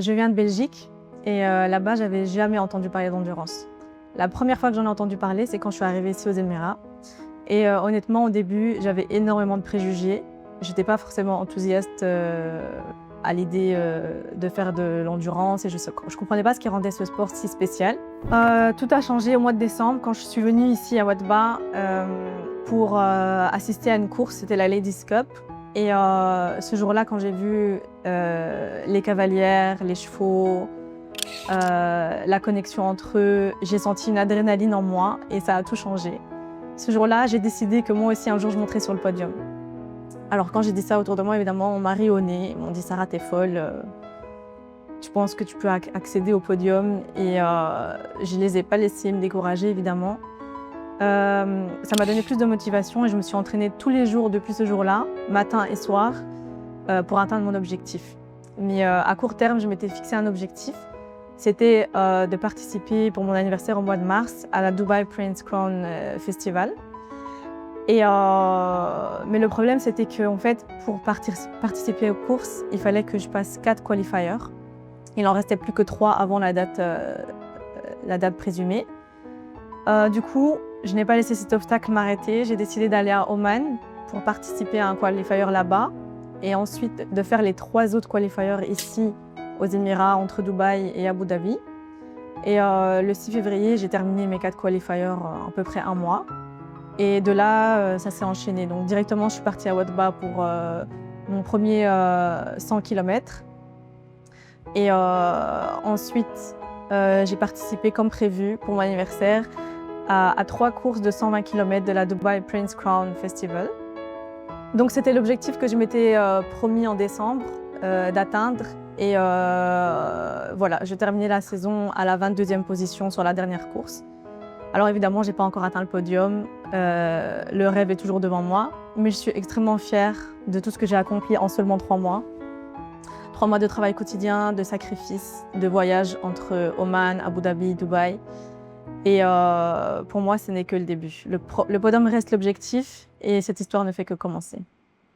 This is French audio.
Je viens de Belgique et là-bas, j'avais jamais entendu parler d'endurance. La première fois que j'en ai entendu parler, c'est quand je suis arrivée ici aux Émirats. Et honnêtement, au début, j'avais énormément de préjugés. J'étais pas forcément enthousiaste à l'idée de faire de l'endurance et je comprenais pas ce qui rendait ce sport si spécial. Tout a changé au mois de décembre quand je suis venue ici à Ouadba pour assister à une course, c'était la Ladies Cup. Et ce jour-là, quand j'ai vu les cavalières, les chevaux, la connexion entre eux, j'ai senti une adrénaline en moi et ça a tout changé. Ce jour-là, j'ai décidé que moi aussi, un jour, je monterais sur le podium. Alors quand j'ai dit ça autour de moi, évidemment, on m'a ri au nez. Ils m'ont dit « Sarah, t'es folle. Tu penses que tu peux accéder au podium ?» Et je ne les ai pas laissés me décourager, évidemment. Ça m'a donné plus de motivation et je me suis entraînée tous les jours depuis ce jour-là, matin et soir, pour atteindre mon objectif. Mais à court terme, je m'étais fixé un objectif. C'était de participer pour mon anniversaire au mois de mars à la Dubai Prince Crown Festival. Mais le problème, c'était qu'en fait, pour participer aux courses, il fallait que je passe 4 qualifiers. Il n'en restait plus que 3 avant la date présumée. Du coup, je n'ai pas laissé cet obstacle m'arrêter. J'ai décidé d'aller à Oman pour participer à un qualifier là-bas et ensuite de faire les 3 autres qualifiers ici aux Émirats, entre Dubaï et Abu Dhabi. Et le 6 février, j'ai terminé mes 4 qualifiers à peu près un mois. Et de là, ça s'est enchaîné. Donc directement, je suis partie à Ouadba pour mon premier 100 km. Et ensuite, j'ai participé comme prévu pour mon anniversaire à 3 courses de 120 km de la Dubai Prince Crown Festival. Donc c'était l'objectif que je m'étais promis en décembre d'atteindre. Et voilà, je terminais la saison à la 22e position sur la dernière course. Alors évidemment, je n'ai pas encore atteint le podium. Le rêve est toujours devant moi. Mais je suis extrêmement fière de tout ce que j'ai accompli en seulement 3 mois. 3 mois de travail quotidien, de sacrifices, de voyages entre Oman, Abu Dhabi, Dubaï. Et pour moi, ce n'est que le début. Le podium reste l'objectif et cette histoire ne fait que commencer.